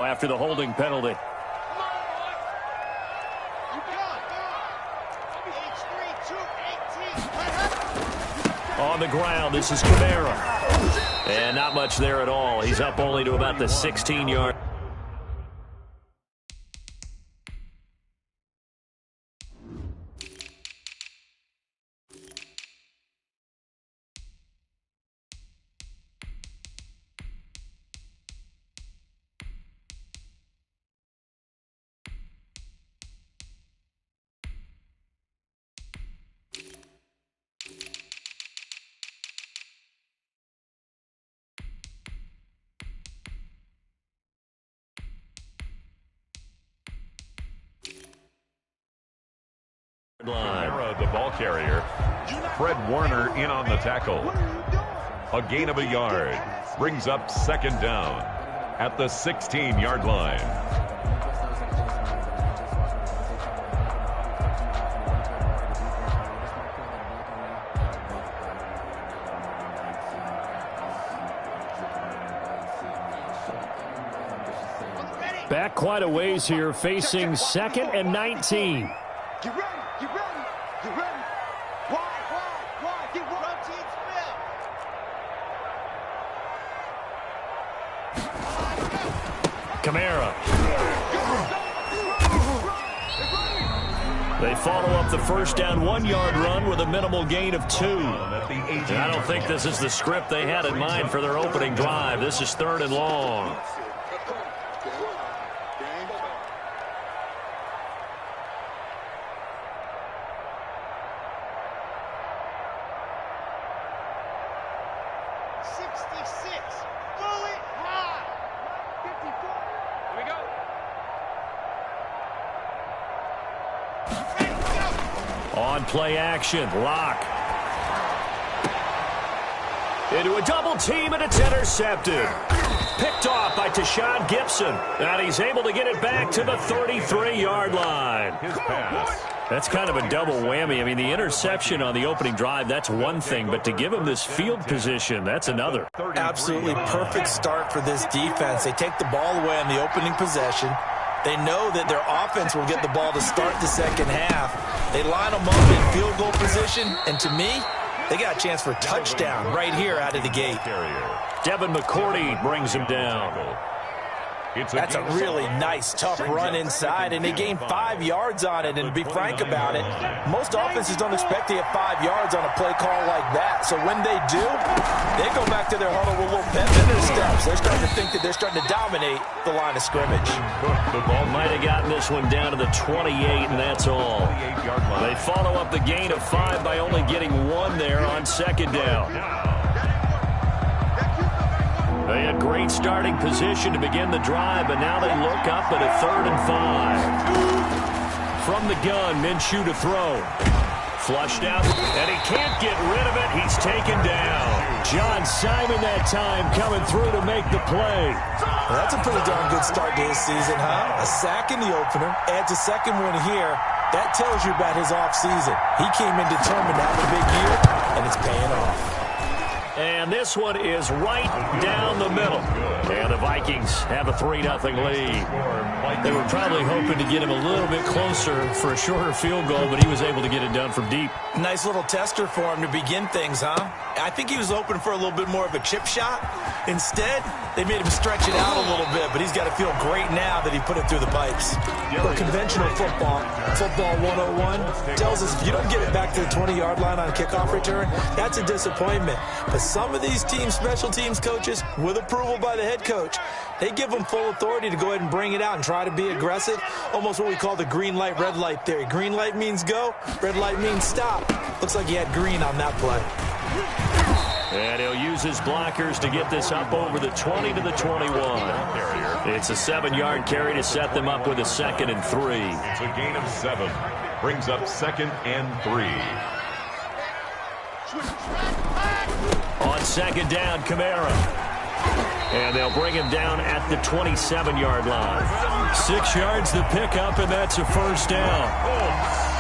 After the holding penalty. On the ground, this is Camara. And not much there at all. He's up only to about the 16-yard. Camara, the ball carrier. Fred Warner in on the tackle. A gain of a yard. Brings up second down at the 16-yard line. Back quite a ways here, facing 2nd and 19. Get ready, get ready, get ready. Wide, get ready. Team spell. Camara. They follow up the first down 1-yard run with a minimal gain of 2. And I don't think this is the script they had in mind for their opening drive. This is 3rd and long. On play action, Lock. Into a double team, and it's intercepted. Picked off by Tashawn Gibson. And he's able to get it back to the 33-yard line. His pass. That's kind of a double whammy. I mean, the interception on the opening drive, that's one thing. But to give him this field position, that's another. Absolutely perfect start for this defense. They take the ball away on the opening possession. They know that their offense will get the ball to start the second half. They line them up in field goal position, and to me, they got a chance for a touchdown right here out of the gate. Devin McCourty brings him down. That's a really nice, tough run inside, and they gain 5 yards on it. And to be frank about it, most offenses don't expect to get 5 yards on a play call like that. So when they do, they go back to their huddle with a little pep in their steps. They're starting to think that they're starting to dominate the line of scrimmage. The ball might have gotten this one down to the 28, and that's all. They follow up the gain of 5 by only getting 1 there on second down. They had great starting position to begin the drive, but now they look up at a 3rd and 5. From the gun, Minshew to throw. Flushed out, and he can't get rid of it. He's taken down. John Simon that time coming through to make the play. Well, that's a pretty darn good start to his season, huh? A sack in the opener, adds a second one here. That tells you about his offseason. He came in determined to have a big year, and it's paying off. And this one is right down the middle. And the Vikings have a 3-0 lead. They were probably hoping to get him a little bit closer for a shorter field goal, but he was able to get it done from deep. Nice little tester for him to begin things, huh? I think he was hoping for a little bit more of a chip shot. Instead, they made him stretch it out a little bit, but he's got to feel great now that he put it through the pipes. Well, conventional football 101, tells us if you don't get it back to the 20-yard line on a kickoff return, that's a disappointment. But some of these team special teams coaches, with approval by the head coach, they give them full authority to go ahead and bring it out and try to be aggressive. Almost what we call the green light, red light theory. Green light means go, red light means stop. Looks like he had green on that play. And he'll use his blockers to get this up over the 20 to the 21. It's a 7-yard carry to set them up with a 2nd and 3. It's a gain of 7. Brings up 2nd and 3. On second down, Camara. And they'll bring him down at the 27-yard line. 6 yards the pickup, and that's a first down.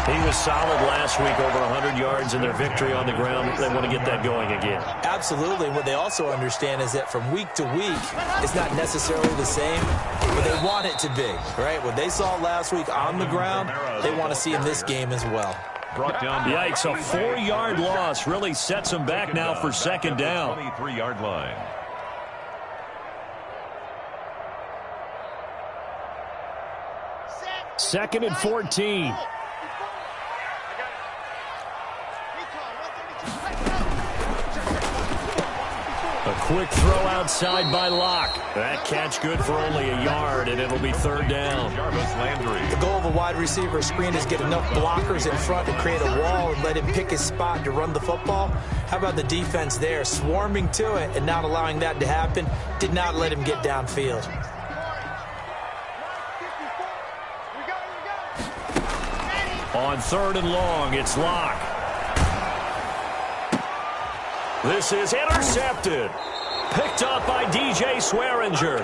He was solid last week, over 100 yards in their victory on the ground. They want to get that going again. Absolutely. What they also understand is that from week to week, it's not necessarily the same, but they want it to be, right? What they saw last week on the ground, they want to see in this game as well. Brought down. Yikes, a 4-yard loss really sets them back now for second down. 23-yard line. Second and 14. A quick throw outside by Locke. That catch good for only a yard, and it'll be third down. Jarvis Landry. The goal of a wide receiver screen is get enough blockers in front to create a wall and let him pick his spot to run the football. How about the defense there, swarming to it and not allowing that to happen? Did not let him get downfield. On third and long, it's Locke. This is intercepted. Picked up by DJ Swearinger.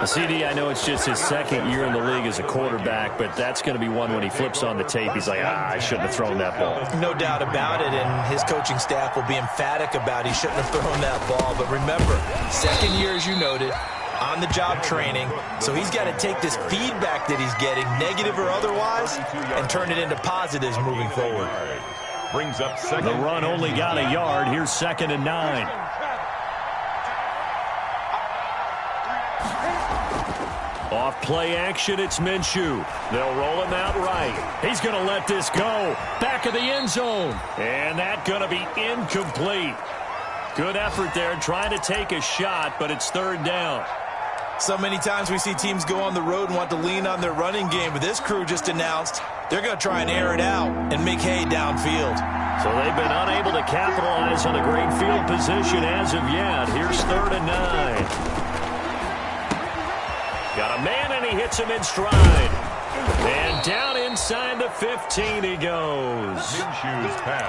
CD, I know it's just his second year in the league as a quarterback, but that's going to be one when he flips on the tape. He's like, I shouldn't have thrown that ball. No doubt about it, and his coaching staff will be emphatic about he shouldn't have thrown that ball. But remember, second year, as you noted, on-the-job training, so he's got to take this feedback that he's getting, negative or otherwise, and turn it into positives moving forward. Brings up second. The run only got a yard. Here's second and 9. Off play action, it's Minshew. They'll roll him out right. He's going to let this go. Back of the end zone. And that's going to be incomplete. Good effort there, trying to take a shot, but it's third down. So many times we see teams go on the road and want to lean on their running game, but this crew just announced they're going to try and air it out and make hay downfield. So they've been unable to capitalize on a great field position as of yet. Here's third and 9. Got a man, and he hits him in stride. And down inside the 15 he goes.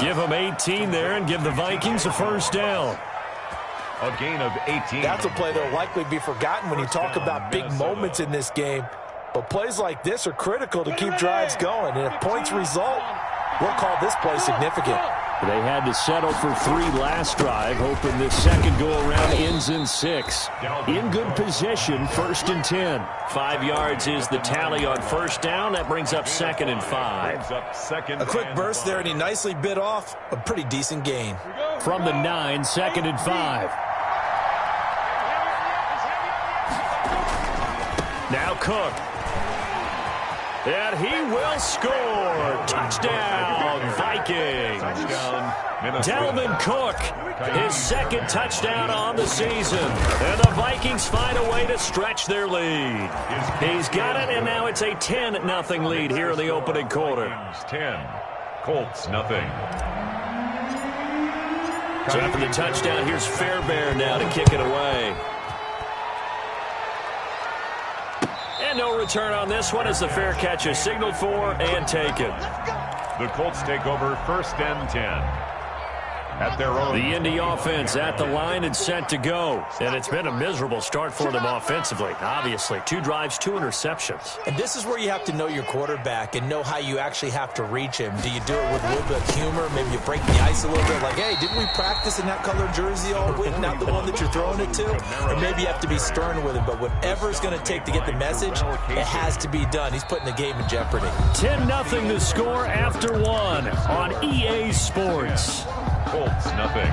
Give him 18 there and give the Vikings a first down. A gain of 18. That's a play that will likely be forgotten when you talk about big moments in this game. But plays like this are critical to keep drives going. And if points result, we'll call this play significant. They had to settle for 3 last drive, hoping this second go-around ends in 6. In good position, first and 10. 5 yards is the tally on first down. That brings up second and 5. A quick burst there, and he nicely bit off a pretty decent gain. From the 9, second and 5. Now Cook. And he will score. Touchdown, Vikings. Dalvin Cook, his second touchdown on the season. And the Vikings find a way to stretch their lead. He's got it, and now it's a 10-0 lead here in the opening quarter. 10, Colts nothing. So after the touchdown, here's Fairbairn now to kick it away. And no return on this one as the fair catch is signaled for and taken. The Colts take over first and 10. At their own. The Indy offense at the line and set to go. And it's been a miserable start for them offensively. Obviously, 2 drives, 2 interceptions. And this is where you have to know your quarterback and know how you actually have to reach him. Do you do it with a little bit of humor? Maybe you break the ice a little bit like, hey, didn't we practice in that color jersey all week? Not the one that you're throwing it to? Or maybe you have to be stern with him. But whatever it's going to take to get the message, it has to be done. He's putting the game in jeopardy. 10-0 the score after 1 on EA Sports. Colts nothing.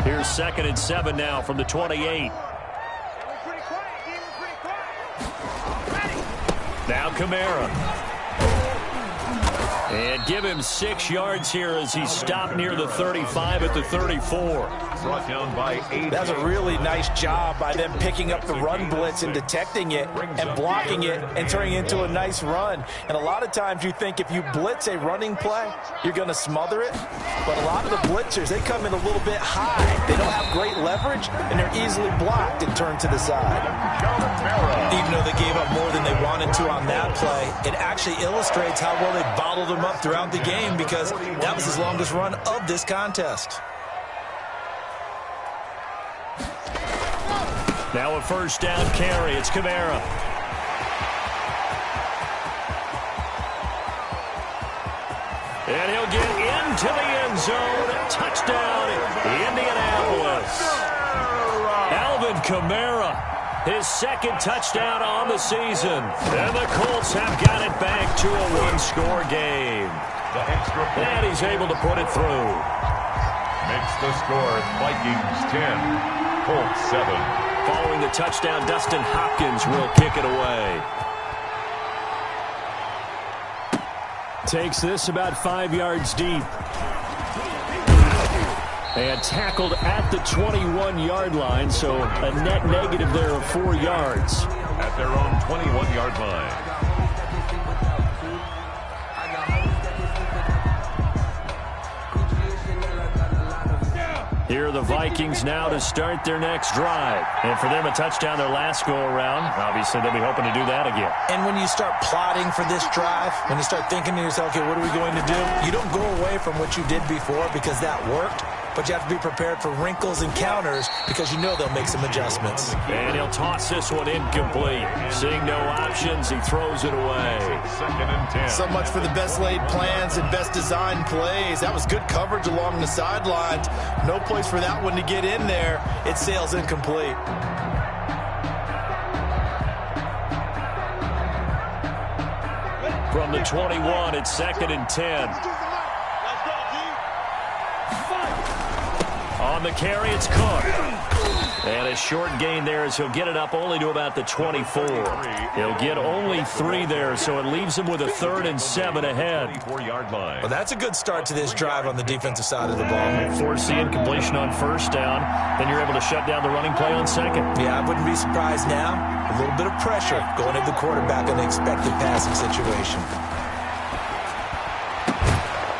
Here's second and 7 now from the 28. Now Kamara. And give him 6 yards here as he's stopped near the 35 at the 34. brought down by 8. That's a really nice job by them picking up the run blitz and detecting it and blocking it and turning it into a nice run. And a lot of times you think if you blitz a running play, you're going to smother it. But a lot of the blitzers, they come in a little bit high. They don't have great leverage, and they're easily blocked and turned to the side. Even though they gave up more than they wanted to on that play, it actually illustrates how well they bottled them up throughout the game, because that was his longest run of this contest. Now a first down carry. It's Kamara. And he'll get into the end zone. Touchdown, Indianapolis. Alvin Kamara, his second touchdown on the season. And the Colts have got it back to a one-score game. And he's able to put it through. Makes the score Vikings 10, Colts 7. Following the touchdown, Dustin Hopkins will kick it away. Takes this about 5 yards deep. And tackled at the 21-yard line, so a net negative there of 4 yards. At their own 21-yard line. Here are the Vikings now to start their next drive. And for them, a touchdown their last go-around. Obviously, they'll be hoping to do that again. And when you start plotting for this drive, when you start thinking to yourself, okay, what are we going to do? You don't go away from what you did before because that worked. But you have to be prepared for wrinkles and counters because you know they'll make some adjustments. And he'll toss this one incomplete. Seeing no options, he throws it away. 2nd and 10. So much for the best laid plans and best designed plays. That was good coverage along the sidelines. No place for that one to get in there. It sails incomplete. From the 21, it's 2nd and 10. On the carry, it's Cook. And a short gain there as he'll get it up only to about the 24. He'll get only 3 there, so it leaves him with a 3rd and 7 ahead. 24-yard line. Well, that's a good start to this drive on the defensive side of the ball. Force the incompletion on first down, then you're able to shut down the running play on second. Yeah, I wouldn't be surprised now. A little bit of pressure going at the quarterback in the expected passing situation.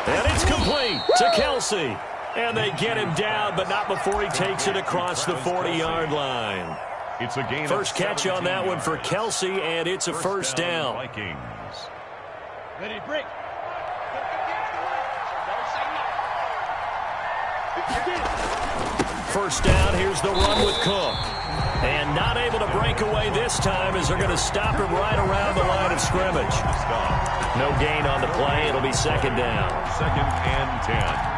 And it's complete to Kelsey. And they get him down, but not before he takes it across the 40-yard line. It's a gain. First catch on that one for Kelsey, and it's a first down. Vikings. Ready to break. First down, here's the run with Cook. And not able to break away this time as they're going to stop him right around the line of scrimmage. No gain on the play. It'll be 2nd down. 2nd and 10.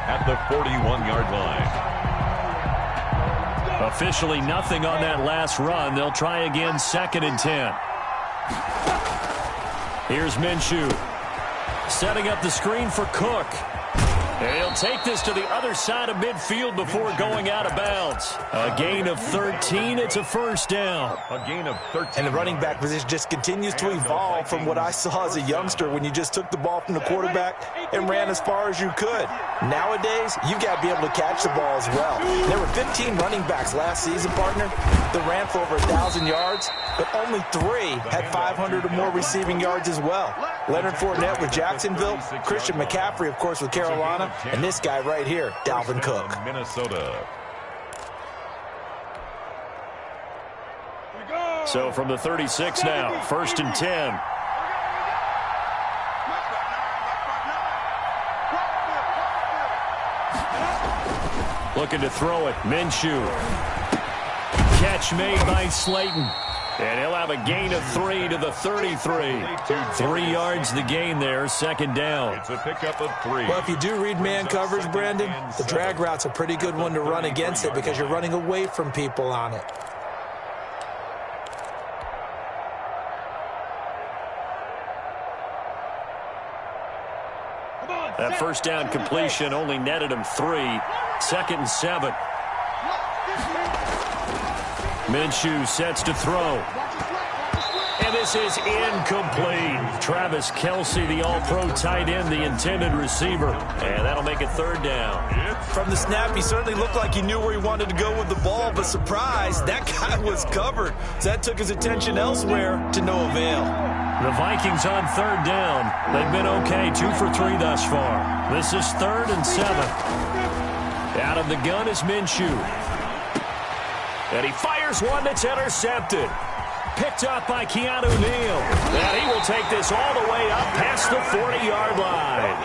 At the 41-yard line. Officially nothing on that last run. They'll try again 2nd and 10. Here's Minshew. Setting up the screen for Cook. And he'll take this to the other side of midfield before going out of bounds. A gain of 13. It's a first down. A gain of 13. And the running back position just continues to evolve from what I saw as a youngster when you just took the ball from the quarterback and ran as far as you could. Nowadays, you've got to be able to catch the ball as well. There were 15 running backs last season, partner, that ran for over 1,000 yards, but only 3 had 500 or more receiving yards as well. Leonard Fournette with Jacksonville, Christian McCaffrey, of course, with Carolina, and this guy right here, Dalvin Cook. Minnesota. So from the 36 now, 1st and 10. Looking to throw it. Minshew. Catch made by Slayton. And he'll have a gain of 3 to the 33. 3 yards the gain there, 2nd down. It's a pickup of 3. Well, if you do read man coverage, Brandon, the drag route's a pretty good one to run against it because you're running away from people on it. That first down completion only netted him 3. 2nd and 7. Minshew sets to throw. And this is incomplete. Travis Kelce, the all-pro tight end, the intended receiver. And that'll make it third down. From the snap, he certainly looked like he knew where he wanted to go with the ball, but surprise, that guy was covered. So that took his attention elsewhere to no avail. The Vikings on third down. They've been okay, 2 for 3 thus far. This is 3rd and 7. Out of the gun is Minshew. And he fires one that's intercepted. Picked up by Keanu Neal. And he will take this all the way up past the 40-yard line.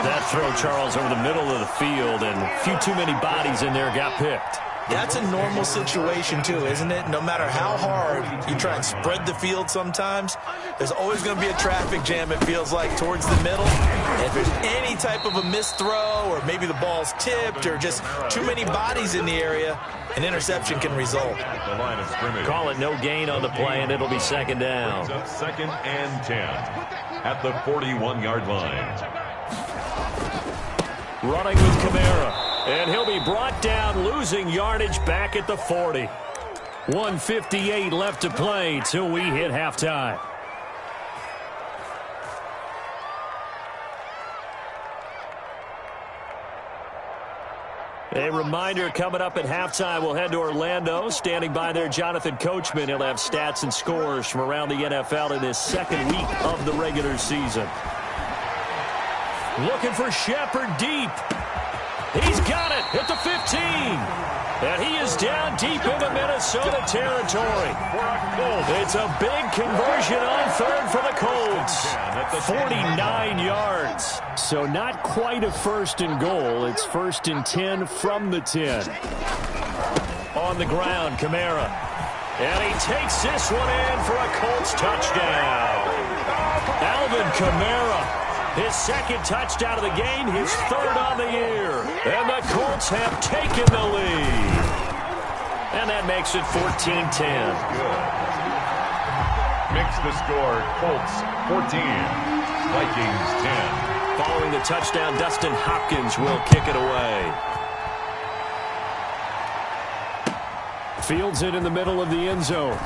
That throw, Charles, over the middle of the field, and a few too many bodies in there got picked. That's a normal situation, too, isn't it? No matter how hard you try and spread the field sometimes, there's always going to be a traffic jam, it feels like, towards the middle. And if there's any type of a missed throw, or maybe the ball's tipped, or just too many bodies in the area, an interception can result. The line of scrimmage. Call it no gain on the play, and it'll be second down. Up 2nd and 10 at the 41-yard line. Running with Kamara. And he'll be brought down, losing yardage back at the 40. 1:58 left to play till we hit halftime. A reminder, coming up at halftime, we'll head to Orlando. Standing by there, Jonathan Coachman. He'll have stats and scores from around the NFL in this second week of the regular season. Looking for Shepard deep. He's got it at the 15. And he is down deep into Minnesota territory. It's a big conversion on third for the Colts. 49 yards. So not quite a 1st and goal. It's 1st and 10 from the 10. On the ground, Kamara. And he takes this one in for a Colts touchdown. Alvin Kamara. His 2nd touchdown of the game, his 3rd on the year. And the Colts have taken the lead. And that makes it 14-10. Makes the score Colts 14, Vikings 10. Following the touchdown, Dustin Hopkins will kick it away. Fields it in the middle of the end zone.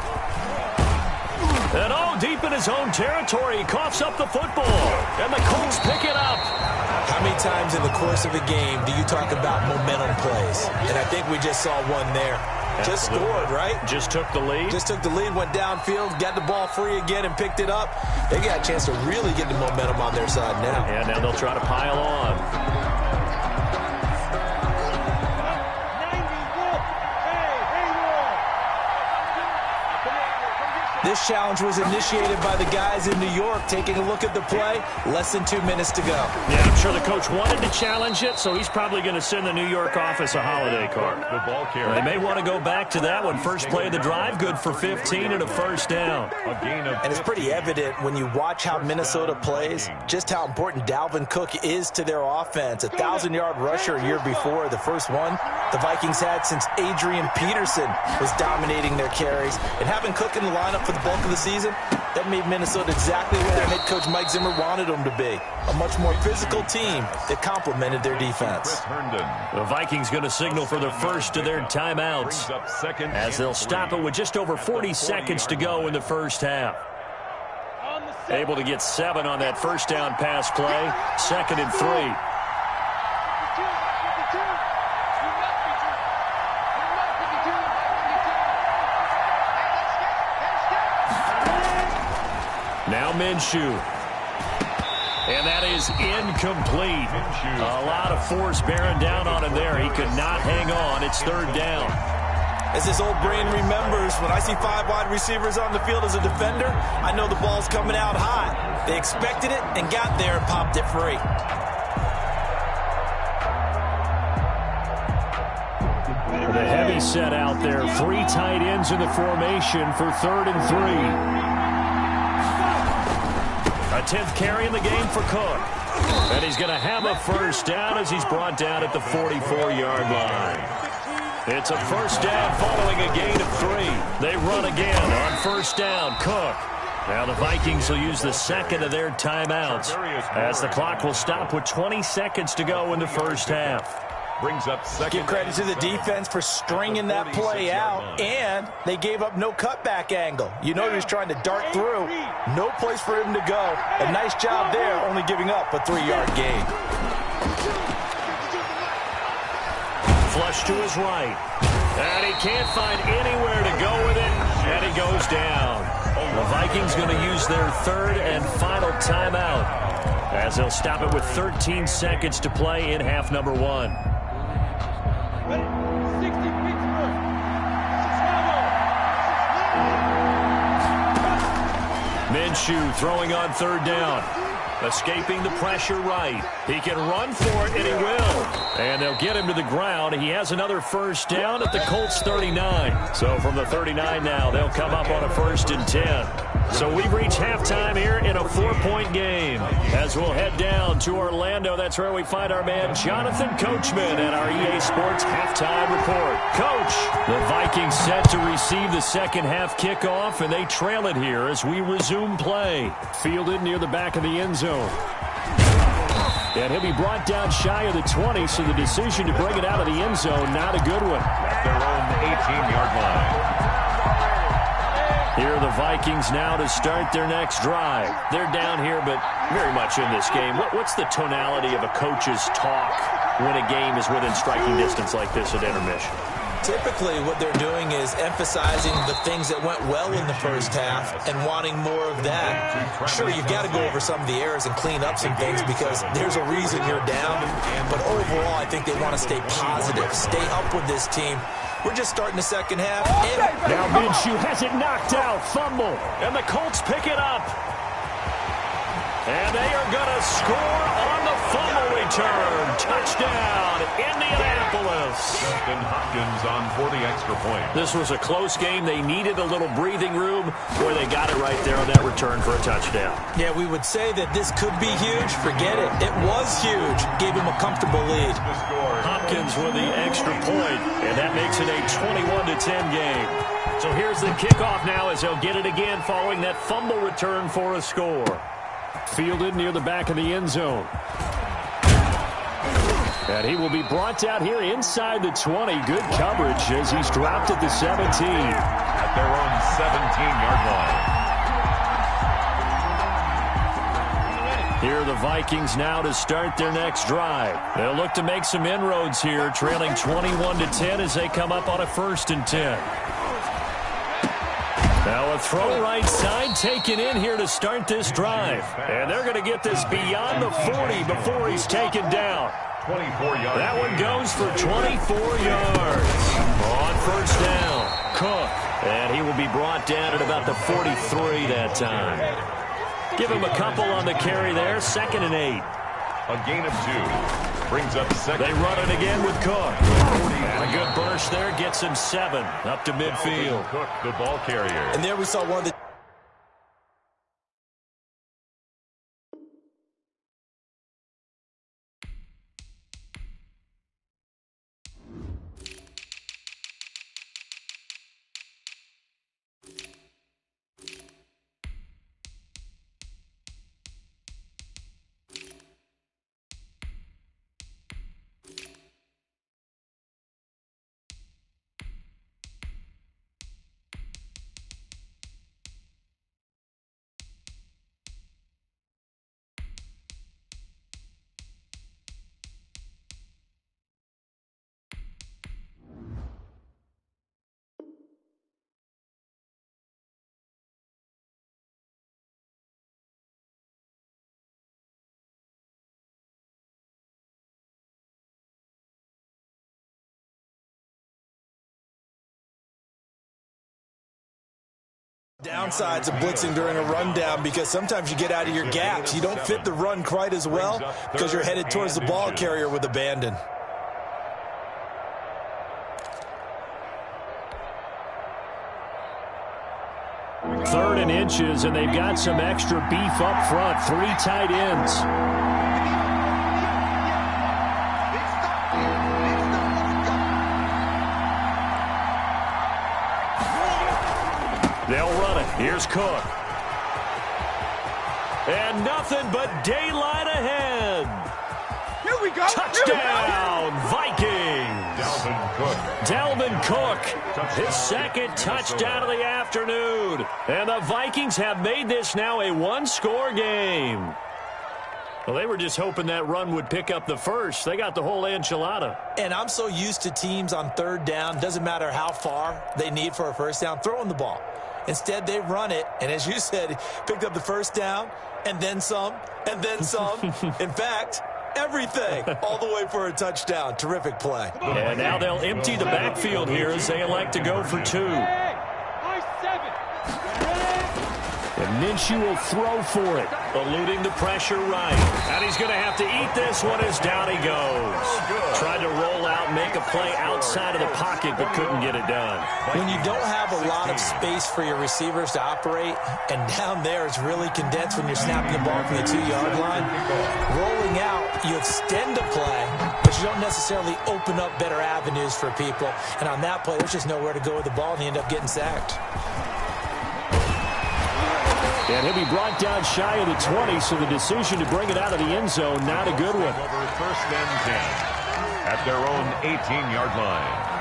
And deep in his own territory, he coughs up the football. And the Colts pick it up. How many times in the course of a game do you talk about momentum plays? And I think we just saw one there. Just scored, right? Just took the lead. Just took the lead, went downfield, got the ball free again, and picked it up. They got a chance to really get the momentum on their side now. Yeah, now they'll try to pile on. This challenge was initiated by the guys in New York. Taking a look at the play, less than 2 minutes to go. Yeah, I'm sure the coach wanted to challenge it, so he's probably going to send the New York office a holiday card. The ball carrier. They may want to go back to that one. First play of the drive, good for 15 and a 1st down. A gain of and it's pretty evident when you watch how Minnesota plays, just how important Dalvin Cook is to their offense. A 1,000-yard rusher a year before, the first one the Vikings had since Adrian Peterson was dominating their carries. And having Cook in the lineup for the bulk of the season, that made Minnesota exactly what their head coach Mike Zimmer wanted them to be. A much more physical team that complemented their defense. The Vikings going to signal for their first of their timeouts as they'll stop it with just over 40 seconds to go in the first half. Able to get 7 on that first down pass play. 2nd and 3. Now Minshew. And that is incomplete. A lot of force bearing down on him there. He could not hang on. It's 3rd down. As his old brain remembers, when I see 5 wide receivers on the field as a defender, I know the ball's coming out hot. They expected it and got there and popped it free. The heavy set out there. 3 tight ends in the formation for 3rd and 3. A 10th carry in the game for Cook. And he's going to have a first down as he's brought down at the 44-yard line. It's a first down following a gain of 3. They run again on first down. Cook. Now the Vikings will use the 2nd of their timeouts as the clock will stop with 20 seconds to go in the first half. Brings up second. Give credit to the defense for stringing that play out, and they gave up no cutback angle. You know he was trying to dart through. No place for him to go. A nice job there, only giving up a 3-yard gain. Flush to his right. And he can't find anywhere to go with it, and he goes down. The Vikings going to use their third and final timeout as they'll stop it with 13 seconds to play in half number 1. Minshew throwing on third down. Escaping the pressure right. He can run for it, and he will. And they'll get him to the ground. He has another first down at the Colts 39. So from the 39 now, they'll come up on a 1st and 10. So we've reached halftime here in a 4-point game. As we'll head down to Orlando, that's where we find our man Jonathan Coachman at our EA Sports Halftime Report. Coach, the Vikings set to receive the second half kickoff, and they trail it here as we resume play. Fielded near the back of the end zone. And he'll be brought down shy of the 20, so the decision to bring it out of the end zone, not a good one. At their own 18-yard line. Here are the Vikings now to start their next drive. They're down here, but very much in this game. What's the tonality of a coach's talk when a game is within striking distance like this at intermission? Typically, what they're doing is emphasizing the things that went well in the first half and wanting more of that. Sure, you've got to go over some of the errors and clean up some things because there's a reason you're down. But overall, I think they want to stay positive, stay up with this team. We're just starting the second half. Now Minshew has it knocked out. Fumble. And the Colts pick it up. And they are going to score on the fumble return. Touchdown, Indianapolis. Justin Hopkins on for the extra point. This was a close game. They needed a little breathing room. Boy, they got it right there on that return for a touchdown. Yeah, we would say that this could be huge. Forget it. It was huge. Gave him a comfortable lead. Hopkins with the extra point, and that makes it a 21-10 game. So here's the kickoff now as they'll get it again following that fumble return for a score. Fielded near the back of the end zone. And he will be brought down here inside the 20. Good coverage as he's dropped at the 17. At their own 17-yard line. Here are the Vikings now to start their next drive. They'll look to make some inroads here, trailing 21-10 as they come up on a 1st and 10. Now a throw right side taken in here to start this drive. And they're going to get this beyond the 40 before he's taken down. 24-yard. That one goes for 24 yards. On 1st down, Cook. And he will be brought down at about the 43 that time. Give him a couple on the carry there. 2nd and 8. A gain of 2. Brings up second. They run it again with Cook. And a good burst there gets him 7 up to midfield. Cook, the ball carrier. And there we saw one of the downsides of blitzing during a rundown because sometimes you get out of your gaps. You don't fit the run quite as well because you're headed towards the ball carrier with abandon. Third and inches, and they've got some extra beef up front. 3 tight ends. They'll run it. Here's Cook. And nothing but daylight ahead. Here we go. Touchdown, Vikings. Dalvin Cook. His second touchdown of the afternoon. And the Vikings have made this now a one-score game. Well, they were just hoping that run would pick up the first. They got the whole enchilada. And I'm so used to teams on third down, doesn't matter how far they need for a first down, throwing the ball. Instead, they run it, and as you said, picked up the first down, and then some, and then some. In fact, everything, all the way for a touchdown. Terrific play. And now they'll empty the backfield here as they elect to go for two. And Minshew will throw for it, eluding the pressure right. And he's going to have to eat this one as down he goes. Tried to roll out, make a play outside of the pocket, but couldn't get it done. When you don't have a lot of space for your receivers to operate, and down there it's really condensed when you're snapping the ball from the 2-yard line, rolling out, you extend a play, but you don't necessarily open up better avenues for people. And on that play, there's just nowhere to go with the ball, and you end up getting sacked. And he'll be brought down shy of the 20, so the decision to bring it out of the end zone, not a good one. Over first and 10 at their own 18-yard line.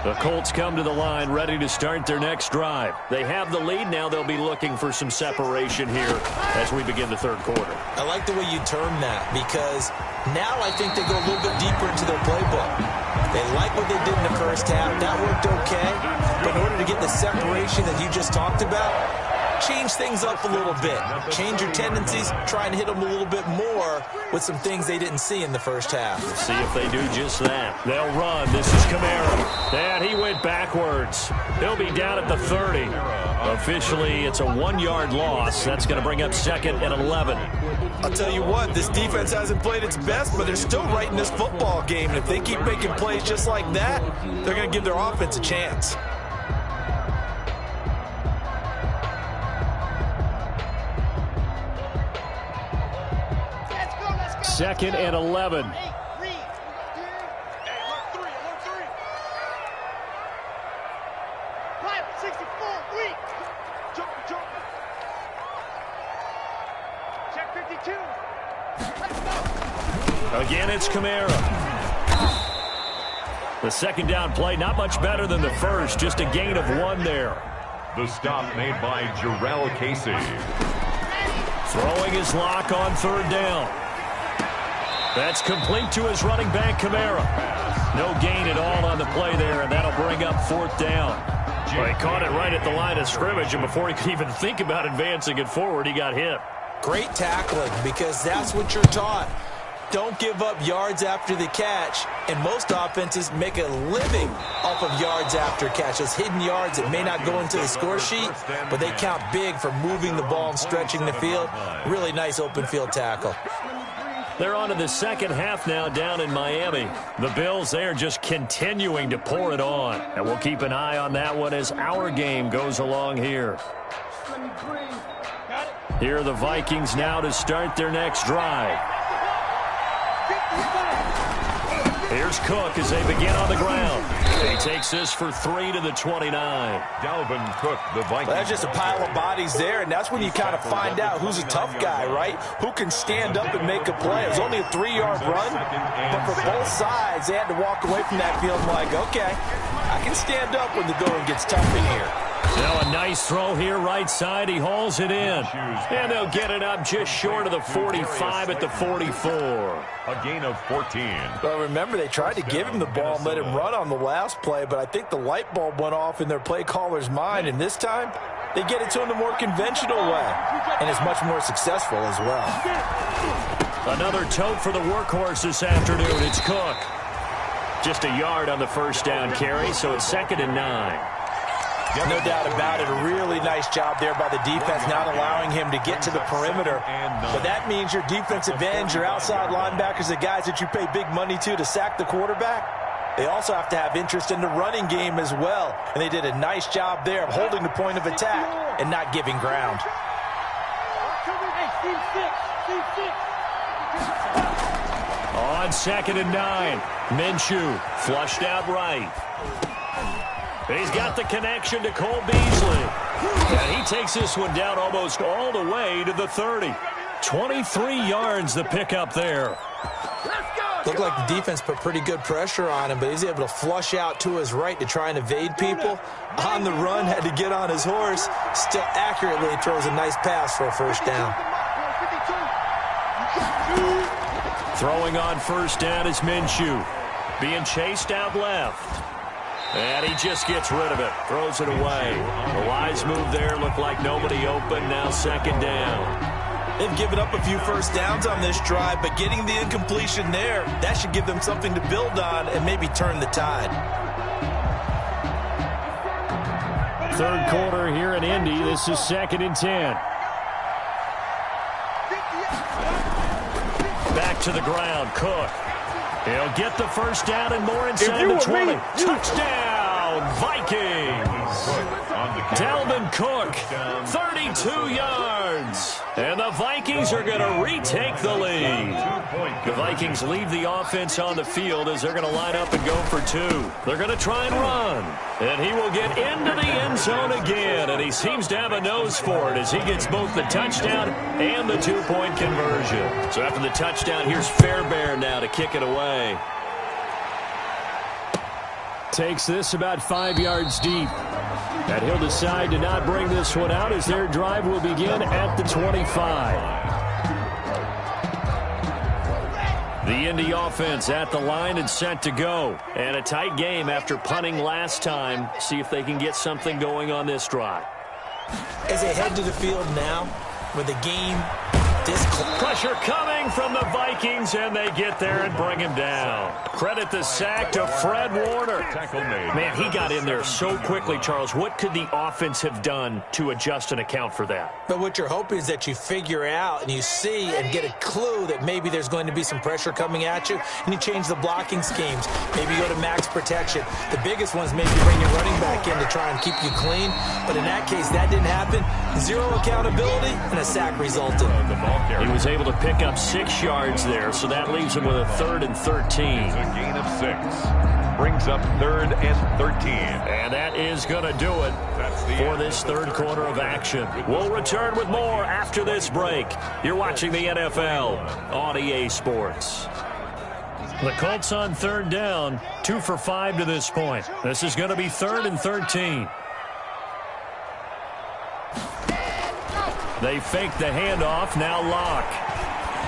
The Colts come to the line ready to start their next drive. They have the lead. Now they'll be looking for some separation here as we begin the third quarter. I like the way you term that, because now I think they go a little bit deeper into their playbook. They like what they did in the first half. That worked okay. But in order to get the separation that you just talked about, change things up a little bit. Change your tendencies. Try and hit them a little bit more with some things they didn't see in the first half. We'll see if they do just that. They'll run. This is Kamara. And he went backwards. He'll be down at the 30. Officially, it's a 1-yard loss. That's going to bring up 2nd and 11. I'll tell you what, this defense hasn't played its best, but they're still right in this football game. And if they keep making plays just like that, they're going to give their offense a chance. Let's go. 2nd and 11. Hey, read. Hey, alert 3. Pilot 64, weak. Jump. Check 52. Let's go. Again, it's Kamara. The second down play, not much better than the first. Just a gain of 1 there. The stop made by Jarrell Casey. Throwing his lock on 3rd down. That's complete to his running back, Kamara. No gain at all on the play there, and that'll bring up 4th down. Well, he caught it right at the line of scrimmage, and before he could even think about advancing it forward, he got hit. Great tackling, because that's what you're taught. Don't give up yards after the catch, and most offenses make a living off of yards after catch. Those hidden yards that may not go into the score sheet, but they count big for moving the ball and stretching the field. Really nice open field tackle. They're on to the second half now down in Miami. The Bills, they are just continuing to pour it on. And we'll keep an eye on that one as our game goes along here. Here are the Vikings now to start their next drive. Here's Cook as they begin on the ground. He takes this for 3 to the 29. Dalvin Cook, the Vikings. Well, that's just a pile of bodies there, and that's when you kind of find out who's a tough guy, right? Who can stand up and make a play. It was only a 3-yard run, but for both sides, they had to walk away from that field like, okay, I can stand up when the going gets tough in here. Now a nice throw here right side. He hauls it in. And they'll get it up just short of the 45 at the 44. A gain of 14. Well, remember, they tried to give him the ball and let him run on the last play, but I think the light bulb went off in their play caller's mind, and this time they get it to him the more conventional way, and it's much more successful as well. Another tote for the workhorse this afternoon. It's Cook. Just a yard on the first down carry, so it's 2nd and 9. No doubt about it. A really nice job there by the defense, not allowing him to get to the perimeter. But that means your defensive ends, your outside linebackers, the guys that you pay big money to sack the quarterback, they also have to have interest in the running game as well. And they did a nice job there of holding the point of attack and not giving ground. On 2nd and 9, Minshew flushed out right. He's got the connection to Cole Beasley. And he takes this one down almost all the way to the 30. 23 yards the pickup there. Looked like the defense put pretty good pressure on him, but he's able to flush out to his right to try and evade people. On the run, had to get on his horse. Still accurately throws a nice pass for a first down. Throwing on first down is Minshew. Being chased out left. And he just gets rid of it. Throws it away. The wise move there. Looked like nobody open. Now second down. They've given up a few first downs on this drive, but getting the incompletion there, that should give them something to build on and maybe turn the tide. Third quarter here in Indy. This is 2nd and 10. Back to the ground. Cook. He'll get the first down and more inside the 20. Touchdown, Vikings. Dalvin Cook, 32 yards. And the Vikings are going to retake the lead. The Vikings leave the offense on the field as they're going to line up and go for 2. They're going to try and run. And he will get into the end zone again. And he seems to have a nose for it as he gets both the touchdown and the 2-point conversion. So after the touchdown, here's Fairbairn now to kick it away. Takes this about 5 yards deep. And he'll decide to not bring this one out as their drive will begin at the 25. The Indy offense at the line and set to go. And a tight game after punting last time. See if they can get something going on this drive. As they head to the field now with the game this close. Pressure coming from the Vikings, and they get there and bring him down. Credit the sack to Fred Warner. Man, he got in there so quickly, Charles. What could the offense have done to adjust and account for that? But what you're hoping is that you figure out and you see and get a clue that maybe there's going to be some pressure coming at you, and you change the blocking schemes. Maybe you go to max protection. The biggest one is maybe bring your running back in to try and keep you clean. But in that case, that didn't happen. Zero accountability, and a sack resulted. He was able to pick up 6 yards there, so that leaves him with a 3rd and 13. It's a gain of 6. Brings up 3rd and 13. And that is going to do it for this third quarter of action. We'll return with more after this break. You're watching the NFL on EA Sports. The Colts on 3rd down, 2 for 5 to this point. This is going to be 3rd and 13. They fake the handoff. Now Locke.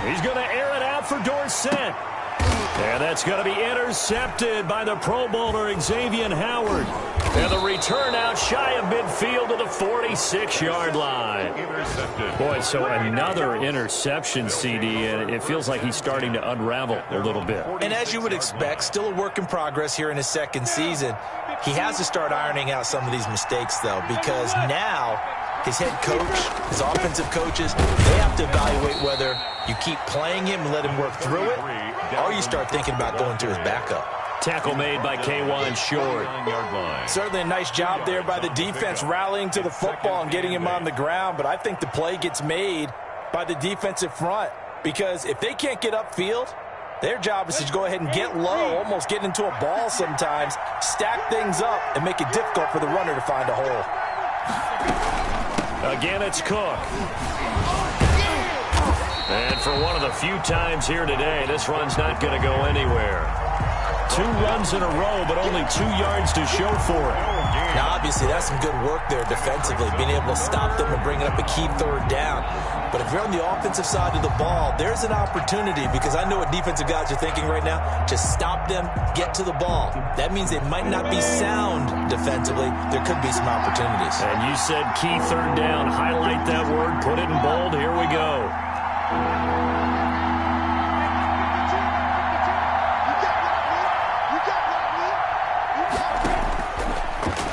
He's going to air it out for Dorsett. And that's going to be intercepted by the Pro Bowler Xavier Howard. And the return out shy of midfield to the 46-yard line. Boy, so another interception, CD, and it feels like he's starting to unravel a little bit. And as you would expect, still a work in progress here in his second season. He has to start ironing out some of these mistakes, though, because now his head coach, his offensive coaches, they have to evaluate whether you keep playing him and let him work through it, or you start thinking about going to his backup. Tackle made by K1 Short. Certainly a nice job there by the defense rallying to the football and getting him on the ground, but I think the play gets made by the defensive front, because if they can't get upfield, their job is to go ahead and get low, almost get into a ball sometimes, stack things up, and make it difficult for the runner to find a hole. Again, it's Cook. And for one of the few times here today, this run's not going to go anywhere. 2 runs in a row, but only 2 yards to show for it. Now, obviously, that's some good work there defensively, being able to stop them and bringing up a key 3rd down. But if you're on the offensive side of the ball, there's an opportunity, because I know what defensive guys are thinking right now. Just stop them, get to the ball. That means they might not be sound defensively. There could be some opportunities. And you said key 3rd down. Highlight that word, put it in bold. Here we go.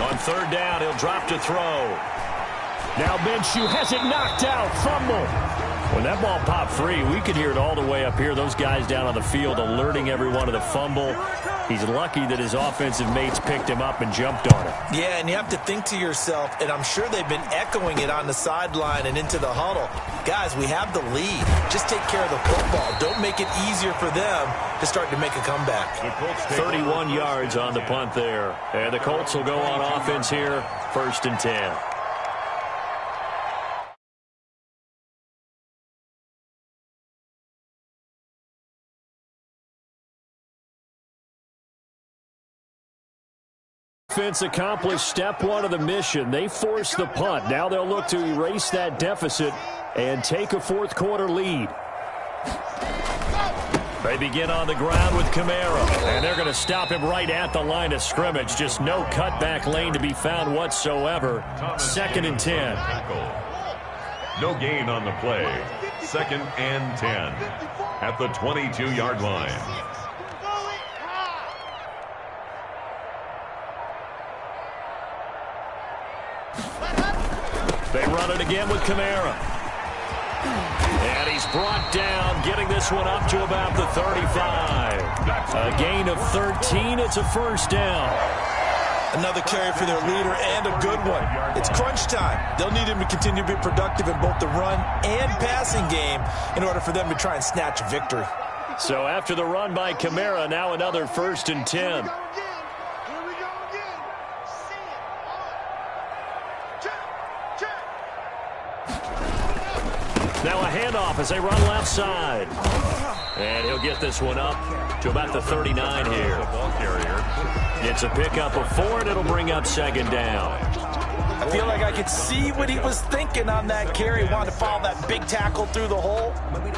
On 3rd down, he'll drop to throw. Now Minshew has it knocked out. Fumble. When that ball popped free, we could hear it all the way up here. Those guys down on the field alerting everyone of the fumble. He's lucky that his offensive mates picked him up and jumped on it. Yeah, and you have to think to yourself, and I'm sure they've been echoing it on the sideline and into the huddle. Guys, we have the lead. Just take care of the football. Don't make it easier for them to start to make a comeback. 31 yards on the punt there. And the Colts will go on offense here, 1st and 10. defense accomplished step one of the mission. They forced the punt. Now they'll look to erase that deficit and take a fourth quarter lead. They begin on the ground with Kamara, and they're going to stop him right at the line of scrimmage. Just no cutback lane to be found whatsoever. 2nd and 10. No gain on the play. 2nd and 10 at the 22-yard line. They run it again with Kamara. And he's brought down, getting this one up to about the 35. A gain of 13. It's a first down. Another carry for their leader and a good one. It's crunch time. They'll need him to continue to be productive in both the run and passing game in order for them to try and snatch a victory. So after the run by Kamara, now another 1st and 10. Now a handoff as they run left side. And he'll get this one up to about the 39 here. It's a pickup of 4, and it'll bring up 2nd down. I feel like I could see what he was thinking on that carry. Wanted to follow that big tackle through the hole.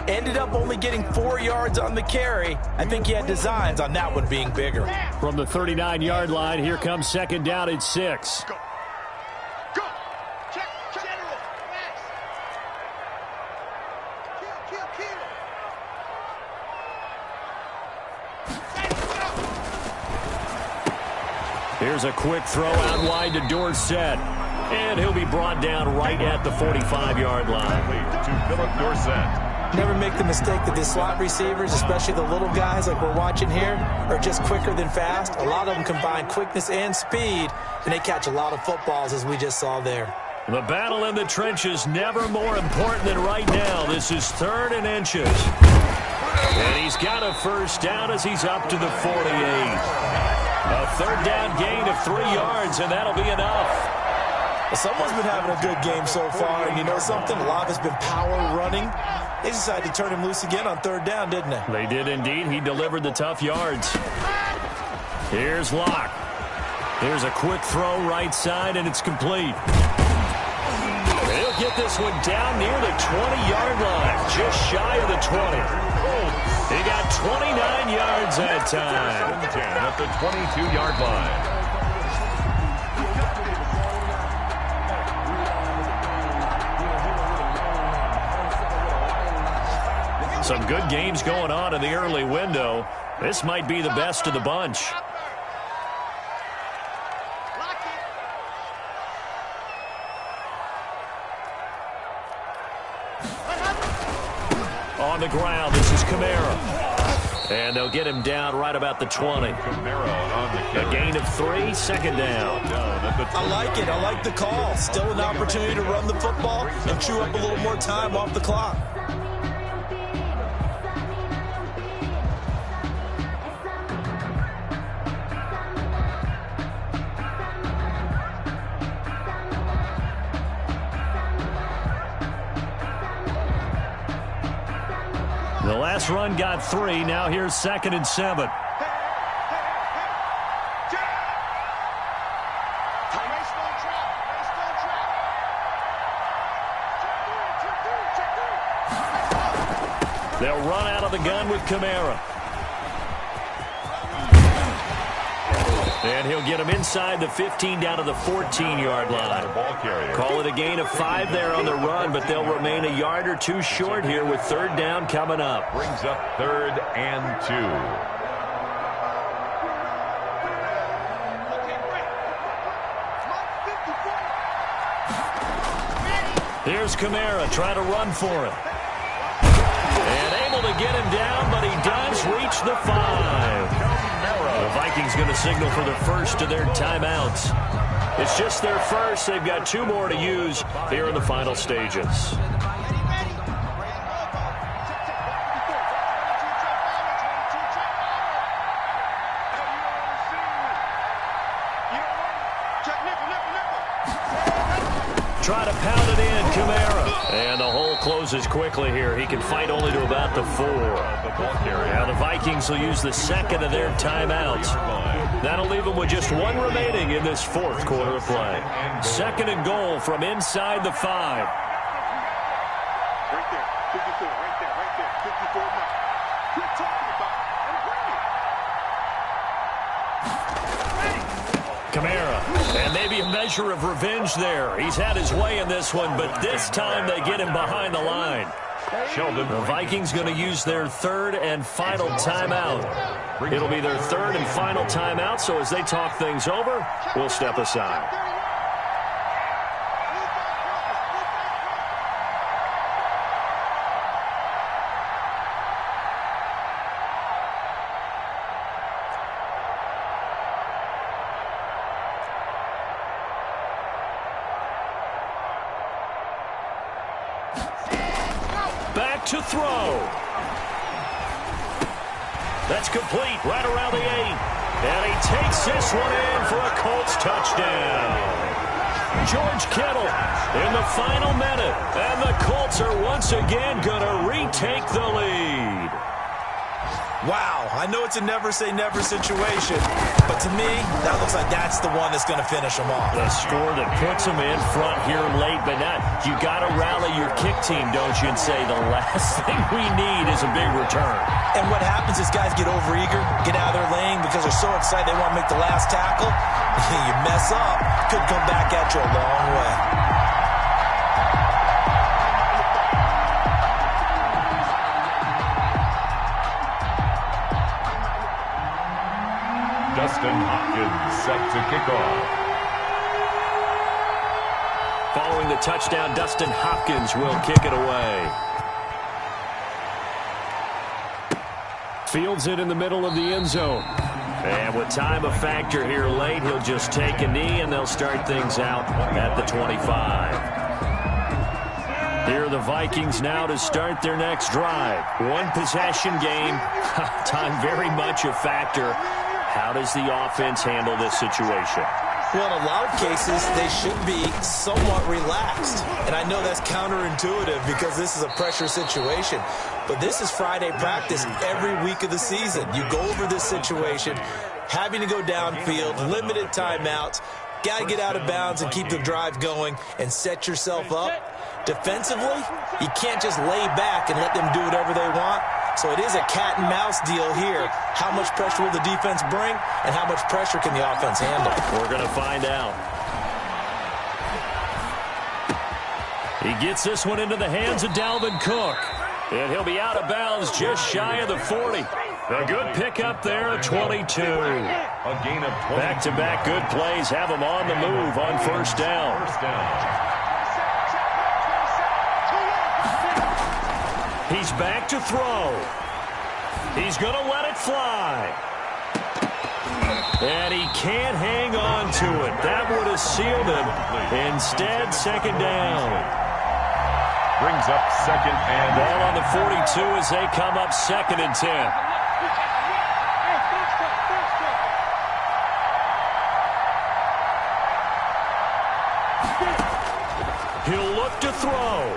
Ended up only getting 4 yards on the carry. I think he had designs on that one being bigger. From the 39-yard line, here comes 2nd down at 6. Here's a quick throw out wide to Dorsett. And he'll be brought down right at the 45-yard line. To Philip Dorsett. Never make the mistake that the slot receivers, especially the little guys like we're watching here, are just quicker than fast. A lot of them combine quickness and speed, and they catch a lot of footballs, as we just saw there. The battle in the trenches never more important than right now. This is 3rd and inches. And he's got a first down as he's up to the 48. A 3rd down gain of 3 yards, and that'll be enough. Well, someone's been having a good game so far, and you know something? A lot has been power running. They decided to turn him loose again on 3rd down, didn't they? They did indeed. He delivered the tough yards. Here's Locke. Here's a quick throw right side, and it's complete. He'll get this one down near the 20-yard line, just shy of the 20. He got 29 yards that time. 10 at the 22-yard line. Some good games going on in the early window. This might be the best of the bunch. On the ground, this is Kamara. And they'll get him down right about the 20. A gain of 3, 2nd down. I like it. I like the call. Still an opportunity to run the football and chew up a little more time off the clock. The last run got 3. Now here's 2nd and 7. They'll run out of the gun with Kamara. And he'll get him inside the 15 down to the 14-yard line. Call it a gain of 5 there on the run, but they'll remain a yard or 2 short here with 3rd down coming up. Brings up 3rd and 2. Here's Kamara trying to run for it. And able to get him down, but he does reach the 5. The Vikings going to signal for the first of their timeouts. It's just their first. They've got 2 more to use here in the final stages. Try to pound it in, Kamara. And the hole closes quickly here. He can fight only to about the 4. Now the Vikings will use the second of their timeouts. That'll leave them with just one remaining in this fourth quarter of play. Second and goal from inside the 5. Right there, 54, right there, 54 now. Quit talking about it and bring it. Kamara, and maybe a measure of revenge there. He's had his way in this one, but this time they get him behind the line. Sheldon. The Vikings going to use their third and final timeout. It'll be their third and final timeout, so as they talk things over, we'll step aside. Back to throw. That's complete right around the 8. And he takes this one in for a Colts touchdown. George Kittle in the final minute. And the Colts are once again going to retake the lead. Wow, I know it's a never-say-never situation, but to me, that looks like that's the one that's going to finish them off. The score that puts them in front here late, but not. You got to rally your kick team, don't you, and say the last thing we need is a big return. And what happens is guys get overeager, get out of their lane because they're so excited they want to make the last tackle. You mess up, could come back at you a long way. Dustin Hopkins set to kick off. Following the touchdown, Dustin Hopkins will kick it away. Fields it in the middle of the end zone. And with time a factor here late, he'll just take a knee and they'll start things out at the 25. Here are the Vikings now to start their next drive. One possession game. Time very much a factor. How does the offense handle this situation? Well, in a lot of cases, they should be somewhat relaxed. And I know that's counterintuitive because this is a pressure situation. But this is Friday practice every week of the season. You go over this situation, having to go downfield, limited timeouts, got to get out of bounds and keep the drive going and set yourself up. Defensively, you can't just lay back and let them do whatever they want. So it is a cat and mouse deal here. How much pressure will the defense bring, and how much pressure can the offense handle? We're going to find out. He gets this one into the hands of Dalvin Cook. And he'll be out of bounds just shy of the 40. A good pickup there at 22. A gain of 20. Back-to-back good plays have him on the move on first down. He's back to throw. He's going to let it fly. And he can't hang on to it. That would have sealed him. Instead, second down. Brings up second and ball on the 42 as they come up second and 10. He'll look to throw.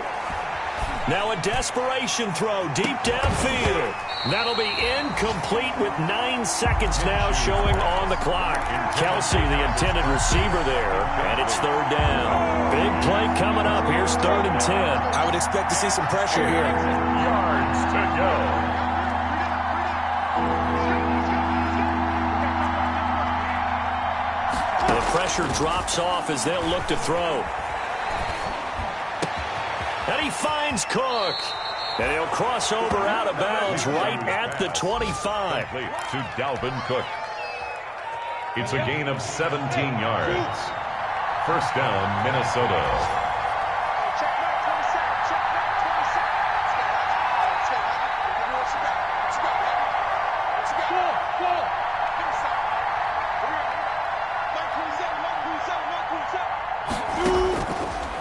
Now a desperation throw deep downfield. That'll be incomplete with 9 seconds now showing on the clock. Kelsey, the intended receiver there, and it's third down. Big play coming up. Here's third and 10. I would expect to see some pressure here. yards to go. The pressure drops off as they'll look to throw. And he finds Cook. And he'll cross over out of bounds right at the 25. To Dalvin Cook. It's a gain of 17 yards. First down, Minnesota. Check back 27. Check back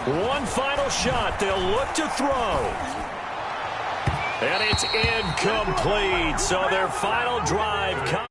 27. One final shot. They'll look to throw. And it's incomplete. So their final drive comes.